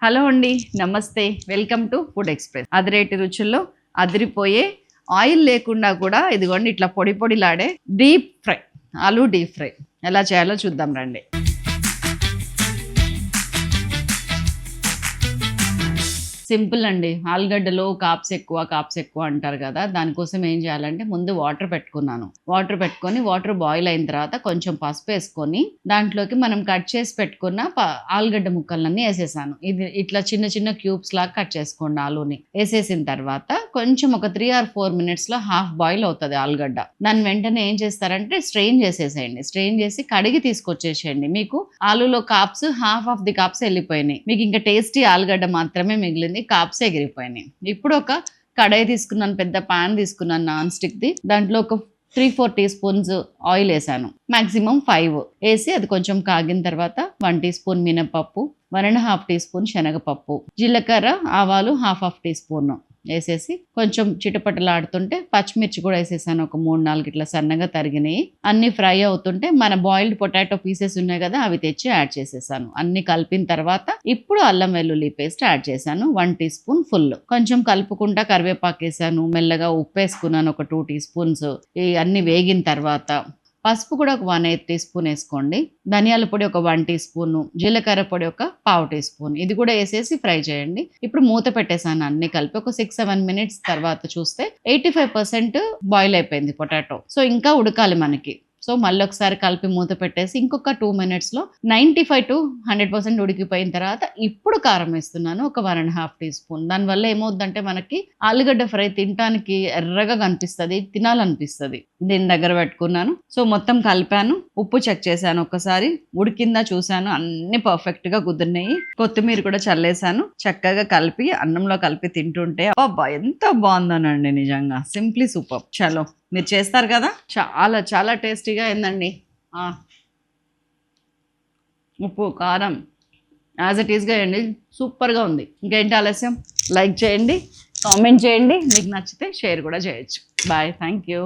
Hello అండి, నమస్తే. Welcome to Food Express. అదిరేటి రుచుల్లో అదిరిపోయే ఆయిల్ లేకుండా కూడా ఇదిగోండి ఇట్లా పొడి పొడిలాడే డీప్ ఫ్రై, ఆలూ డీప్ ఫ్రై ఎలా చేయాలో చూద్దాం రండి. సింపుల్ అండి. ఆలుగడ్డలో కాప్స్ ఎక్కువ అంటారు కదా! దానికోసం ఏం చేయాలంటే ముందు వాటర్ పెట్టుకున్నాను. వాటర్ బాయిల్ అయిన తర్వాత కొంచెం పసుపేసుకొని దాంట్లోకి మనం కట్ చేసి పెట్టుకున్న ఆలుగడ్డ ముక్కలన్నీ ఏసేసాను. ఇది ఇట్లా చిన్న చిన్న క్యూబ్స్ లాగా కట్ చేసుకోండి ఆలూని. ఏసేసిన తర్వాత కొంచెం ఒక 3 or 4 మినిట్స్‌లో హాఫ్ బాయిల్ అవుతది ఆలుగడ్డ. దాన్ని వెంటనే ఏం చేస్తారంటే స్ట్రెయిన్ చేసేసేయండి. స్ట్రెయిన్ చేసి కడిగి తీసుకొచ్చేసేయండి. మీకు ఆలూలో caps half of the caps ఎళ్ళిపోయినాయి. మీకు ఇంకా టేస్టీ ఆలుగడ్డ మాత్రమే మిగిలింది. కాప్స్ ఎగిరిపోయినాయి. ఇప్పుడు ఒక కడాయి తీసుకున్నాను, పెద్ద పాన్ తీసుకున్నాను నాన్ స్టిక్ది. దాంట్లో ఒక 3-4 టీ స్పూన్స్ ఆయిల్ వేసాను. మాక్సిమం 5 వేసి అది కొంచెం కాగిన తర్వాత 1 టీ స్పూన్ మినపప్పు, 1.5 టీ స్పూన్ శనగపప్పు, జీలకర్ర, ఆవాలు హాఫ్ టీ స్పూన్ వేసేసి కొంచెం చిటపటలాడుతుంటే పచ్చిమిర్చి కూడా వేసేసాను. ఒక 3-4 ఇట్లా సన్నగా తరిగినాయి. అన్ని ఫ్రై అవుతుంటే మన బాయిల్డ్ పొటాటో పీసెస్ ఉన్నాయి కదా, అవి తెచ్చి యాడ్ చేసేసాను. అన్ని కలిపిన తర్వాత ఇప్పుడు అల్లం వెల్లుల్లి పేస్ట్ యాడ్ చేశాను. 1 టీ స్పూన్ ఫుల్. కొంచెం కలుపుకుంటా కరివేపాకు వేసాను. మెల్లగా ఉప్పు వేసుకున్నాను ఒక 2 టీ స్పూన్స్. ఈ అన్ని వేగిన తర్వాత పసుపు కూడా ఒక 1/8 టీ స్పూన్ వేసుకోండి. ధనియాల పొడి ఒక 1 టీ స్పూన్, జీలకర్ర పొడి ఒక పావు టీ స్పూన్. ఇది కూడా వేసేసి ఫ్రై చేయండి. ఇప్పుడు మూత పెట్టేసాను అన్ని కలిపి. ఒక 6-7 మినిట్స్ తర్వాత చూస్తే 85% బాయిల్ అయిపోయింది పొటాటో. సో ఇంకా ఉడకాలి మనకి. సో మళ్ళీ ఒకసారి కలిపి మూత పెట్టేసి ఇంకొక 2 మినిట్స్లో 95-100% ఉడికిపోయిన తర్వాత ఇప్పుడు కారం వేస్తున్నాను ఒక 1.5 టీ స్పూన్. దానివల్ల ఏమవుద్దంటే మనకి ఆలుగడ్డ ఫ్రై తినడానికి ఎర్రగా కనిపిస్తుంది, తినాలనిపిస్తుంది. దీని దగ్గర పెట్టుకున్నాను. సో మొత్తం కలిపాను. ఉప్పు చెక్ చేశాను, ఒక్కసారి ఉడికిందా చూశాను. అన్ని పర్ఫెక్ట్ గా కుదిరినాయి. కొత్తిమీర కూడా చల్లేసాను. చక్కగా కలిపి అన్నంలో కలిపి తింటుంటే అబ్బా ఎంత బాగుందోనండి, నిజంగా సింప్లీ సూపర్. చలో మీరు చేస్తారు కదా, చాలా చాలా టేస్టీగా అయిందండి. ఉప్పు కారం యాజ్ ఇట్ ఈస్గా వేయండి, సూపర్గా ఉంది. ఇంకేంటి ఆలస్యం, లైక్ చేయండి, కామెంట్ చేయండి, మీకు నచ్చితే షేర్ కూడా చేయొచ్చు. Bye, thank you.